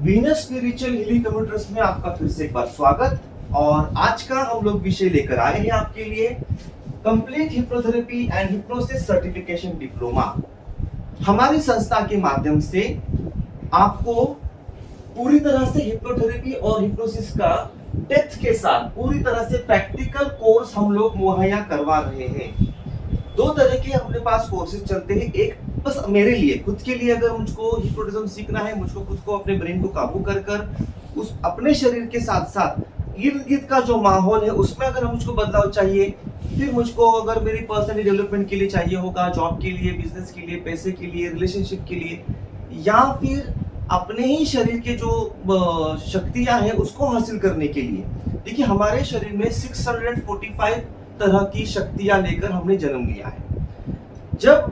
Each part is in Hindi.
वीनस स्पिरिचुअल हीलिंग कम्युनिटीज में आपका फिर से एक बार स्वागत। और आज का हम लोग विषय लेकर आए हैं आपके लिए complete hypnotherapy and hypnosis certification diploma. हमारी संस्था के माध्यम से आपको पूरी तरह से हिप्नोथेरेपी और हिप्नोसिस का डेप्थ के साथ पूरी तरह से प्रैक्टिकल कोर्स हम लोग मुहैया करवा रहे हैं। दो तरह के अपने पास कोर्सेज चलते हैं। एक बस मेरे लिए खुद के लिए, अगर मुझको हिप्नोटिज्म सीखना है, मुझको खुद को अपने ब्रेन को काबू कर कर उस अपने शरीर के साथ साथ इर्द गिर्द का जो माहौल है उसमें अगर मुझको बदलाव चाहिए, फिर मुझको अगर मेरी पर्सनल डेवलपमेंट के लिए चाहिए होगा, जॉब के लिए, बिजनेस के लिए, पैसे के लिए, रिलेशनशिप के लिए, या फिर अपने ही शरीर के जो शक्तियां हैं उसको हासिल करने के लिए। देखिए, हमारे शरीर में 645 तरह की शक्तियां लेकर हमने जन्म लिया है। जब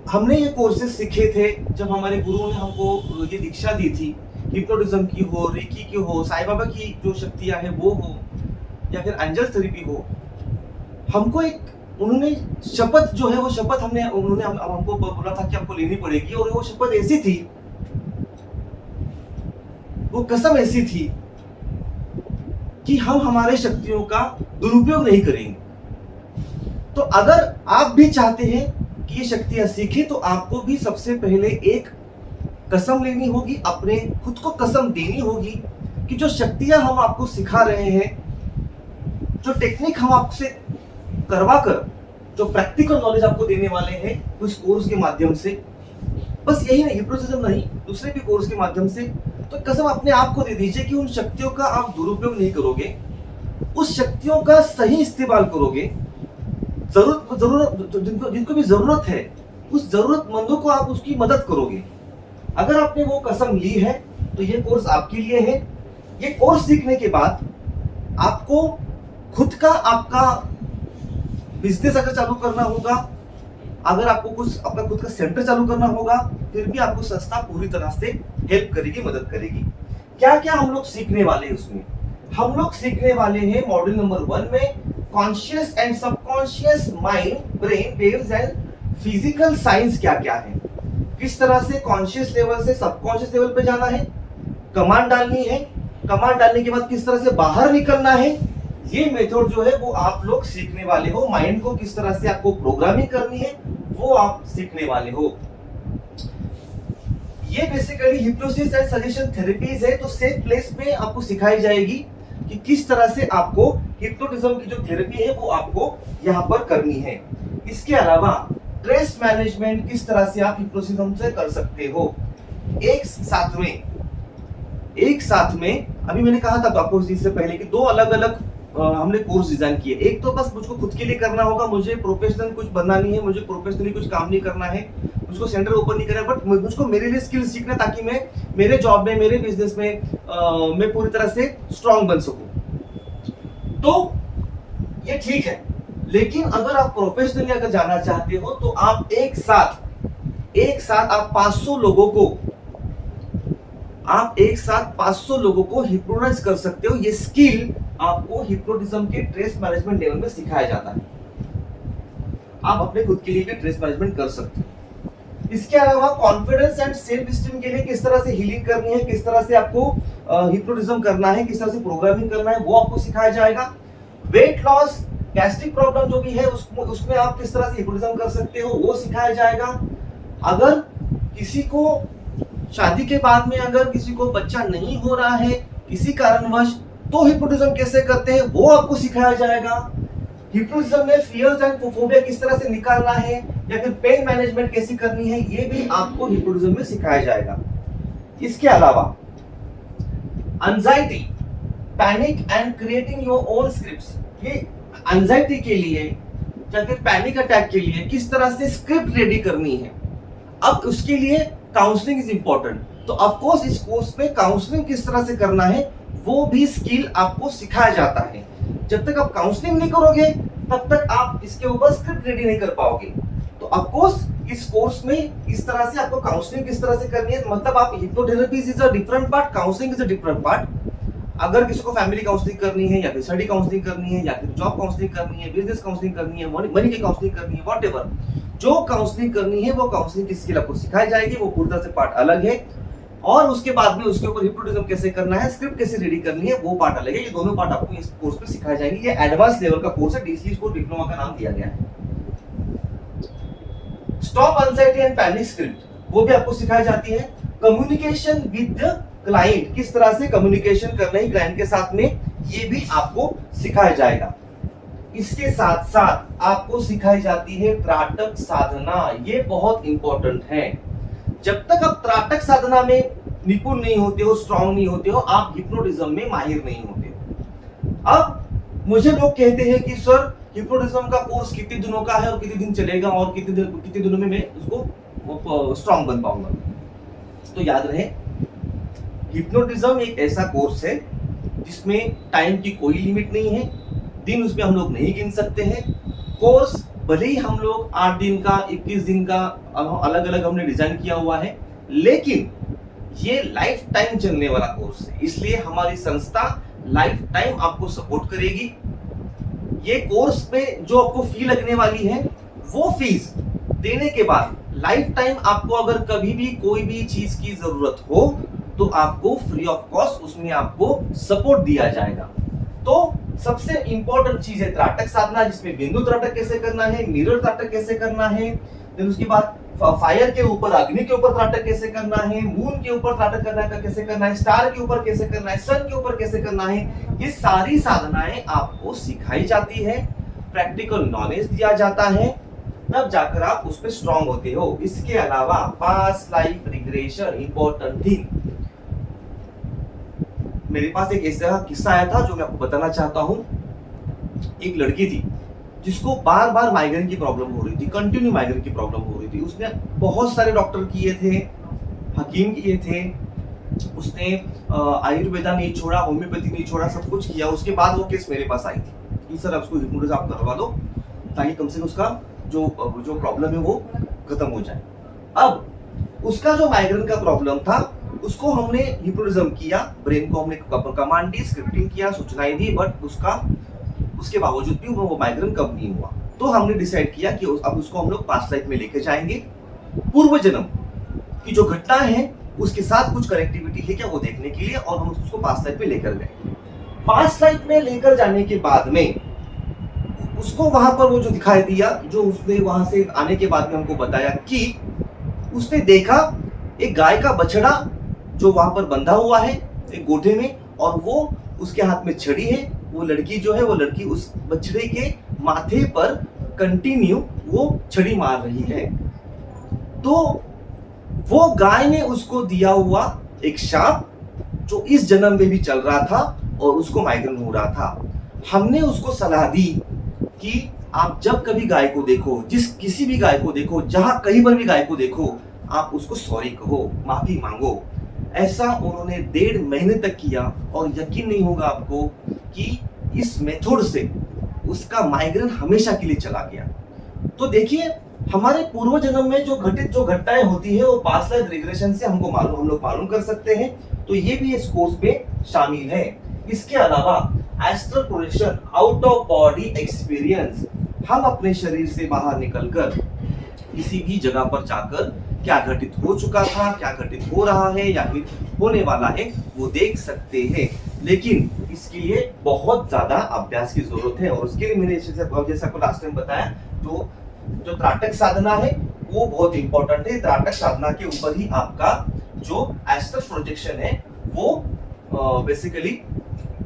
हमने ये कोर्सेज सीखे थे, जब हमारे गुरुओं ने हमको ये दीक्षा दी थी, हिप्नोटिज्म की हो, रेकी की हो, साईं बाबा की जो शक्तियां हैं वो हो, या फिर एंजल थेरेपी हो, हमको एक उन्होंने शपथ जो है वो शपथ उन्होंने हमको बोला था कि आपको लेनी पड़ेगी। और वो शपथ ऐसी थी, वो कसम ऐसी थी कि हम हमारे शक्तियों का दुरुपयोग नहीं करेंगे। तो अगर आप भी चाहते हैं कि ये शक्तियां सीखें, तो आपको भी सबसे पहले एक कसम लेनी होगी, अपने खुद को कसम देनी होगी कि जो शक्तियां हम आपको सिखा रहे हैं, जो टेक्निक हम आपसे करवा कर, जो प्रैक्टिकल नॉलेज आपको देने वाले हैं उस कोर्स के माध्यम से, बस यही नहीं, हिप्नोटिज्म नहीं, दूसरे भी कोर्स के माध्यम से, तो कसम अपने आप को दे दीजिए कि उन शक्तियों का आप दुरुपयोग नहीं करोगे, उस शक्तियों का सही इस्तेमाल करोगे। जरूरत जिनको भी जरूरत है, उस जरूरतमंदों को आप उसकी मदद करोगे। अगर आपने वो कसम ली है तो ये कोर्स आपके लिए है। ये कोर्स सीखने के बाद आपको खुद का आपका बिजनेस अगर चालू करना होगा, अगर आपको कुछ अपना खुद का सेंटर चालू करना होगा, फिर भी आपको संस्था पूरी तरह से हेल्प करेगी, मदद करेगी। क्या क्या हम लोग सीखने वाले हैं उसमें? हम लोग सीखने वाले हैं मॉड्यूल नंबर 1 में conscious and subconscious mind, brain waves and physical science क्या क्या है, किस तरह से कॉन्शियस लेवल से सबकॉन्शियस लेवल पे जाना है, कमांड डालनी है, कमांड डालने के बाद किस तरह से बाहर निकलना है, ये मेथड जो है वो आप लोग सीखने वाले हो। माइंड को किस तरह से आपको प्रोग्रामिंग करनी है वो आप सीखने वाले हो। ये basically hypnosis and suggestion therapies है, तो सेफ प्लेस में आपको सिखाई जाएगी कि किस तरह से आपको हिप्नोटिज्म की जो थेरेपी है वो आपको यहाँ पर करनी है। इसके अलावा स्ट्रेस मैनेजमेंट किस तरह से आप हिप्नोटिज्म से कर सकते हो। एक साथ में अभी मैंने कहा था आपको इससे पहले कि दो अलग अलग हमने कोर्स डिजाइन किए। एक तो बस मुझको खुद के लिए करना होगा, मुझे प्रोफेशनल कुछ बनना नहीं है, मुझे प्रोफेशनली कुछ काम नहीं करना है, मुझको सेंटर ओपन नहीं करना है, बट मुझको मेरे लिए स्किल सीखना, ताकि मैं मेरे जॉब में, मेरे बिजनेस में मैं पूरी तरह से स्ट्रांग बन सकूं। तो ये ठीक है, लेकिन अगर आप प्रोफेशनली अगर जाना चाहते हो तो आप एक साथ आप 500 लोगों को हिप्नोटाइज कर सकते हो। ये स्किल आपको हिप्नोटिज्म के स्ट्रेस मैनेजमेंट लेवल में सिखाया जाता है। आप अपने खुद के लिए भी स्ट्रेस मैनेजमेंट कर सकते हो। इसके अलावा कॉन्फिडेंस एंड सेल्फ एस्टीम के लिए किस तरह से हीलिंग करनी है, किस तरह से आपको हिप्नोटिज्म करना है, किस तरह से प्रोग्रामिंग करना है, वो आपको सिखाया जाएगा। वेट लॉस, गैस्ट्रिक प्रॉब्लम जो भी है उसमें आप किस तरह से हिप्नोटिज्म कर सकते हो वो सिखाया जाएगा। अगर किसी को शादी के बाद में अगर किसी को बच्चा नहीं हो रहा है किसी कारणवश, तो हिप्नोटिज्म कैसे करते हैं वो आपको सिखाया जाएगा। हिप्नोटिज्म में फियर्स एंड फोबिया किस तरह से निकालना है, या फिर पेन मैनेजमेंट कैसे करनी है, ये भी आपको हिप्नोटिज्म में सिखाया जाएगा। इसके अलावा anxiety, panic and creating your own scripts, ये एंजाइटी के लिए या फिर पैनिक अटैक के लिए किस तरह से स्क्रिप्ट रेडी करनी है। अब उसके लिए काउंसलिंग इज इंपॉर्टेंट, तो ऑफ कोर्स इस कोर्स में काउंसलिंग किस तरह से करना है वो भी स्किल आपको सिखाया जाता है। जब तक आप काउंसलिंग नहीं करोगे तब तक आप इसके ऊपर स्क्रिप्ट रेडी नहीं कर पाओगे। तो ऑफ कोर्स इस कोर्स में इस तरह से आपको काउंसलिंग किस तरह से करनी है, मतलब आप hypnotherapy is a different part, counselling is a different part. अगर किसी को फैमिली काउंसलिंग करनी है, या फिर स्टडी काउंसलिंग करनी है, या फिर जॉब काउंसलिंग करनी है, बिजनेस काउंसलिंग करनी है, मनी की काउंसलिंग करनी है, व्हाटएवर जो काउंसलिंग करनी है वो काउंसलिंग की स्किल आपको सिखाई जाएगी। वो पूरी तरह से पार्ट अलग है। और उसके बाद में उसके ऊपर हिप्नोटिज्म कैसे करना है, स्क्रिप्ट कैसे रेडी करनी है, वो पार्ट अलग है। ये दोनों पार्ट आपको इस कोर्स में सिखाए जाएंगे। ये एडवांस लेवल का कोर्स है, इसलिए इसको डिप्लोमा का नाम दिया गया है। Stop anxiety and panic script वो भी आपको सिखाई जाती है। कम्युनिकेशन विद द क्लाइंट, किस तरह से कम्युनिकेशन करना है क्लाइंट के साथ में, ये भी आपको सिखाया जाएगा। इसके साथ साथ आपको सिखाई जाती है त्राटक साधना। ये बहुत इंपॉर्टेंट है। जब तक आप त्राटक साधना में निपुण नहीं होते हो, स्ट्रांग नहीं होते हो, आप हिप्नोटिज्म में माहिर नहीं होते हो। अब मुझे लोग कहते हैं कि सर हिप्नोटिज्म का कोर्स कितने दिनों का है और कितने दिन चलेगा और कितने दिनों में मैं उसको स्ट्रांग बन पाऊंगा। तो याद रहे, हिप्नोटिज्म एक ऐसा कोर्स है जिसमें टाइम की कोई लिमिट नहीं है, दिन उसमें हम लोग नहीं गिन सकते हैं। कोर्स भले ही हम लोग 8 दिन का 21 दिन का अलग अलग हमने डिजाइन किया हुआ है, लेकिन ये लाइफ टाइम चलने वाला कोर्स है। इसलिए हमारी संस्था लाइफ टाइम आपको सपोर्ट करेगी। ये कोर्स में जो आपको फी लगने वाली है, वो फीस देने के बाद लाइफ टाइम आपको अगर कभी भी कोई भी चीज की जरूरत हो तो आपको फ्री ऑफ कॉस्ट उसमें आपको सपोर्ट दिया जाएगा। तो सबसे इंपॉर्टेंट चीज है त्राटक साधना, जिसमें बिंदु त्राटक कैसे करना है, मिरर त्राटक कैसे करना है, फिर उसके बाद फायर के ऊपर, अग्नि के ऊपर त्राटक कैसे करना है, मून के ऊपर त्राटक करना है कैसे करना है, स्टार के ऊपर कैसे करना है, सन के ऊपर कैसे करना है। ये सारी साधनाएं आपको सिखाई जाती है, प्रैक्टिकल नॉलेज दिया जाता है, तब जाकर आप उस पर स्ट्रांग होते हो। इसके अलावा past life regression important thing. मेरे पास एक ऐसा किस्सा आया था जो मैं आपको बताना चाहता हूं। एक लड़की थी जिसको बार बार माइग्रेन की प्रॉब्लम हो रही थी, कंटिन्यू माइग्रेन की प्रॉब्लम हो रही थी। उसने बहुत सारे डॉक्टर किए थे, हकीम किए थे, उसने आयुर्वेदा नहीं छोड़ा, होम्योपैथी नहीं छोड़ा, सब कुछ किया। उसके बाद वो केस मेरे पास आई थी कि सर उसको हिप्नोटिज्म आप करवा दो ताकि कम से कम उसका जो प्रॉब्लम है वो खत्म हो जाए। अब उसका जो माइग्रेन का प्रॉब्लम था उसको हमने हिप्नोटिज्म किया, ब्रेन को हमने कमांड दी, स्क्रिप्टिंग किया, सूचनाएं दी, बट उसके बावजूद भी वो माइग्रेन कम नहीं हुआ। तो हमने डिसाइड किया कि अब उसको हम लोग पास्ट लाइफ में लेके जाएंगे, पूर्व जन्म की जो घटना है उसके साथ कुछ कनेक्टिविटी है क्या वो देखने के लिए, और हम उसको पास्ट लाइफ में लेकर गए। पास्ट लाइफ में लेकर जाने के बाद में उसको वहां पर वो जो दिखाई दिया, जो उसने वहां से आने के बाद में हमको बताया कि उसने देखा एक गाय का बछड़ा जो वहां पर बंधा हुआ है एक गोठे में, और वो उसके हाथ में छड़ी है। वो लड़की जो है, वो लड़की उस बछड़े के माथे पर कंटिन्यू वो छड़ी मार रही है। तो वो गाय ने उसको दिया हुआ एक शाप जो इस जन्म में भी चल रहा था और उसको माइग्रेन हो रहा था। हमने उसको सलाह दी कि आप जब कभी गाय को देखो, किसी भी गाय को देखो, जहां कहीं पर भी गाय को देखो, आप उसको सॉरी कहो, माफी मांगो। ऐसा उन्होंने 1.5 महीने तक किया और यकीन नहीं होगा आपको कि इस मेथड से उसका माइग्रेन हमेशा के लिए चला गया। तो देखिए, हमारे पूर्व जन्म में जो घटनाएं होती है वो पास्ट लाइफ रिग्रेशन से हम लोग मालूम कर सकते हैं। तो ये भी इस कोर्स में शामिल है। इसके अलावा astral projection, out of body experience, हम अपने शरीर से बाहर निकलकर किसी भी जगह पर जाकर क्या घटित हो चुका था, क्या घटित हो रहा है या फिर होने वाला है वो देख सकते हैं। लेकिन इसके लिए बहुत ज्यादा अभ्यास की जरूरत है, और उसके लिए मैंने जैसा आपको लास्ट टाइम बताया, जो त्राटक साधना है वो बहुत इंपॉर्टेंट है। त्राटक साधना के ऊपर ही आपका जो एस्ट्रल प्रोजेक्शन है वो बेसिकली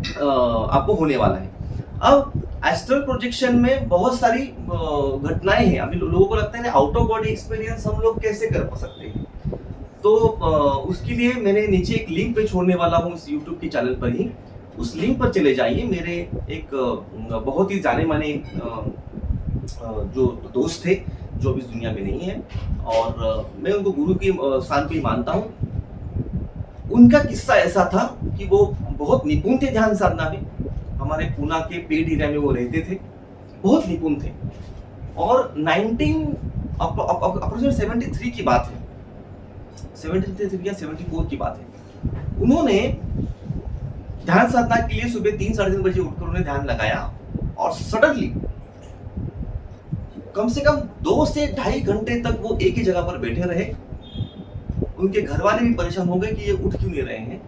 आपको होने वाला है। अब एस्ट्रल प्रोजेक्शन में बहुत सारी घटनाएं हैं। अभी लोगों को लगता है आउट ऑफ बॉडी एक्सपीरियंस हम लोग कैसे कर सकते हैं, तो उसके लिए मैंने नीचे एक लिंक पे छोड़ने वाला हूँ इस यूट्यूब के चैनल पर ही। उस लिंक पर चले जाइए। मेरे एक बहुत ही जाने माने जो दोस्त थे जो अभी इस दुनिया में नहीं है, और मैं उनको गुरु के स्थान पे ही मानता हूँ। उनका किस्सा ऐसा था कि वो बहुत निपुण थे ध्यान साधना में। हमारे पुणे के पेड एरिया में वो रहते थे, बहुत निपुण थे। और 1973 की बात है, 73 या 74 की बात है। उन्होंने ध्यान साधना के लिए सुबह 3-3:30 बजे उठकर उन्होंने ध्यान लगाया, और सडनली कम से कम 2 से ढाई घंटे तक वो एक ही जगह पर बैठे रहे। उनके घर वाले भी परेशान हो गए कि ये उठ क्यों नहीं रहे हैं।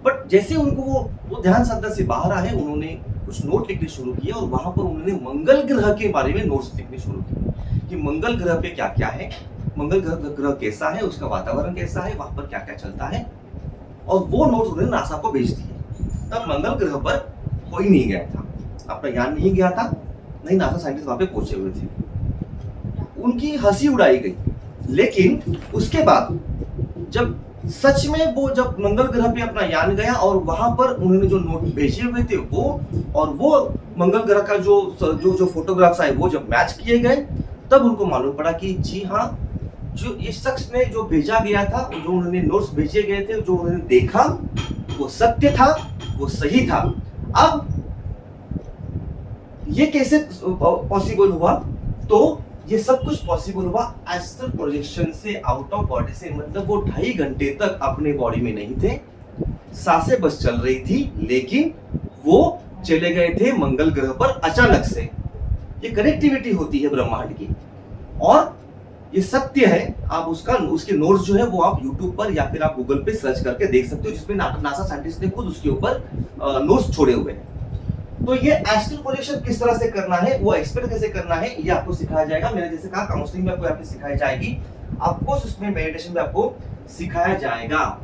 बट जैसे उनको वो ध्यान साधना से बाहर आए, उन्होंने कुछ नोट लिखने शुरू किए और वहां पर उन्होंने मंगल ग्रह के बारे में नोट्स लिखने शुरू किए कि मंगल ग्रह पे क्या क्या है, मंगल ग्रह कैसा है, उसका वातावरण कैसा है, वहां पर क्या क्या चलता है। और वो नोट्स उन्होंने नासा को भेज दिए। तब मंगल ग्रह पर कोई नहीं गया था, अपना यान नहीं गया था, नहीं नासा साइंटिस्ट वहां पे पहुंचे हुए थे। उनकी हंसी उड़ाई गई। लेकिन उसके बाद जब सच में वो जब मंगल ग्रह पे अपना यान गया और वहां पर उन्होंने जो नोट भेजे हुए थे वो और वो मंगल ग्रह का जो फोटोग्राफ्स आए वो जब मैच किए गए, तब उनको मालूम पड़ा कि जी हाँ, जो इस शख्स ने जो भेजा गया था, जो उन्होंने नोट्स भेजे गए थे, जो उन्होंने देखा वो सत्य था, वो सही था। अब ये कैसे पॉसिबल हुआ? तो ये सब कुछ पॉसिबल हुआ एस्ट्रल प्रोजेक्शन से, आउट ऑफ बॉडी से। मतलब वो 2.5 घंटे तक अपने बॉडी में नहीं थे, सांसें बस चल रही थी, लेकिन वो चले गए थे मंगल ग्रह पर अचानक से। ये कनेक्टिविटी होती है ब्रह्मांड की और ये सत्य है। आप उसके नोट्स जो है वो आप YouTube पर या फिर आप गूगल पे सर्च करके देख सकते हो, जिसमें नासा साइंटिस्ट ने खुद उसके ऊपर नोट्स छोड़े हुए हैं। तो ये एस्ट्रल प्रोजेक्शन किस तरह से करना है, वो एक्सप्लेन कैसे करना है, ये आपको सिखाया जाएगा। मैंने जैसे कहा काउंसलिंग में आपको यहाँ पे सिखाई जाएगी, आपको उसमें मेडिटेशन में आपको सिखाया जाएगा।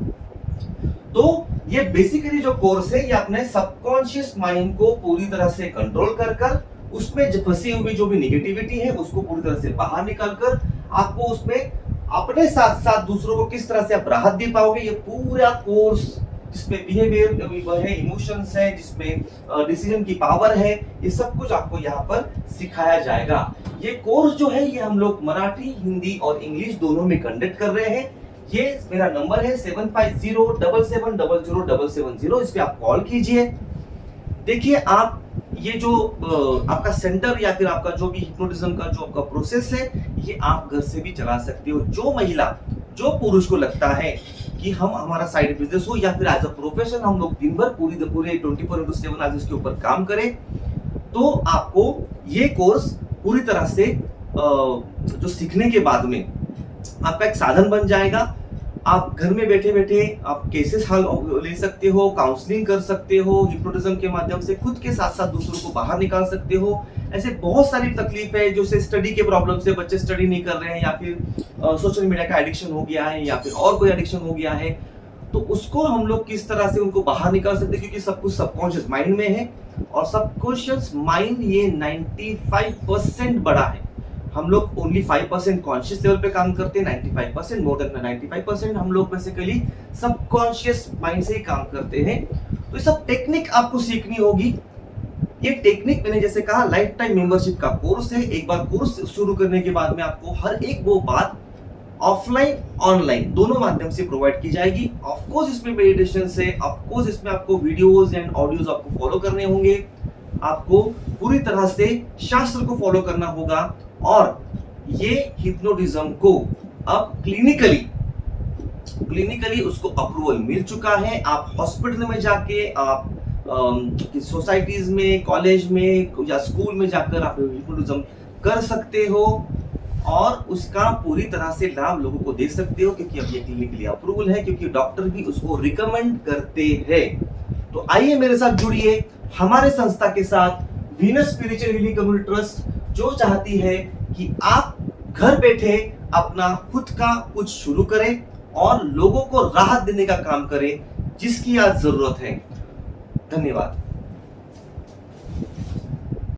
तो ये बेसिकली जो कोर्स है ये अपने सबकॉन्शियस माइंड को पूरी तरह से कंट्रोल कर उसमें फंसी हुई जो भी निगेटिविटी है उसको पूरी तरह से बाहर निकाल कर आपको उसमें अपने साथ साथ दूसरों को किस तरह से आप राहत दे पाओगे। ये पूरा कोर्स जिसमें बिहेवियर है, इमोशंस है, जिसमें डिसीजन की पावर है, ये सब कुछ आपको यहाँ पर सिखाया जाएगा। ये कोर्स जो है ये हम लोग मराठी, हिंदी और इंग्लिश दोनों में कंडक्ट कर रहे हैं। ये मेरा नंबर है 7507700770। इस पे आप कॉल कीजिए। देखिए आप ये जो आपका सेंटर या फिर आपका जो भी हिप्नोटिज्म का जो आपका प्रोसेस है, ये आप घर से भी चला सकते हो। जो महिला, जो पुरुष को लगता है कि हम हमारा साइड बिजनेस हो या फिर एज अ प्रोफेशन हम लोग दिन भर पूरे 24/7 आज इसके ऊपर काम करें, तो आपको ये कोर्स पूरी तरह से जो सीखने के बाद में आपका एक साधन बन जाएगा। आप घर में बैठे बैठे आप केसेस हल ले सकते हो, काउंसलिंग कर सकते हो, हिप्नोटिज्म के माध्यम से खुद के साथ साथ दूसरों को बाहर निकाल सकते हो। ऐसे बहुत सारी तकलीफ है, जैसे स्टडी के प्रॉब्लम से बच्चे स्टडी नहीं कर रहे हैं या फिर सोशल मीडिया का एडिक्शन हो गया है या फिर और कोई एडिक्शन हो गया है, तो उसको हम लोग किस तरह से उनको बाहर निकाल सकते हैं, क्योंकि सब कुछ सबकॉन्शियस माइंड में है और सबकॉन्शियस माइंड ये 95% बड़ा है। हम लोग ओनली 5% कॉन्शियस लेवल पे काम करते हैं, 95% मोर देन 95% हम लोग बेसिकली सबकॉन्शियस माइंड से ही काम करते हैं। तो ये सब टेक्निक आपको सीखनी होगी। ये टेक्निक मैंने जैसे कहा लाइफ टाइम मेंबरशिप का कोर्स है। एक बार कोर्स शुरू करने के बाद में आपको हर एक वो बात ऑफलाइन ऑनलाइन दोनों माध्यम से प्रोवाइड की जाएगी। ऑफ कोर्स इसमें मेडिटेशन से, ऑफ कोर्स इसमें आपको वीडियोस एंड ऑडियोज आपको फॉलो करने होंगे। आपको पूरी तरह से शास्त्र को फॉलो करना होगा और ये हिप्नोटिज्म को अब क्लिनिकली उसको अप्रूवल मिल चुका है। आप हॉस्पिटल में जाके, आप सोसाइटीज में, कॉलेज में या स्कूल में जाकर आप हिप्नोटिज्म कर सकते हो और उसका पूरी तरह से लाभ लोगों को दे सकते हो, क्योंकि अब ये क्लिनिकली अप्रूवल है, क्योंकि डॉक्टर भी उसको रिकमेंड करते हैं। तो आइए मेरे साथ जुड़िए हमारे संस्था के साथ, Venus spiritual healing community trust, जो चाहती है कि आप घर बैठे अपना खुद का कुछ शुरू करें और लोगों को राहत देने का काम करें जिसकी आज जरूरत है। धन्यवाद।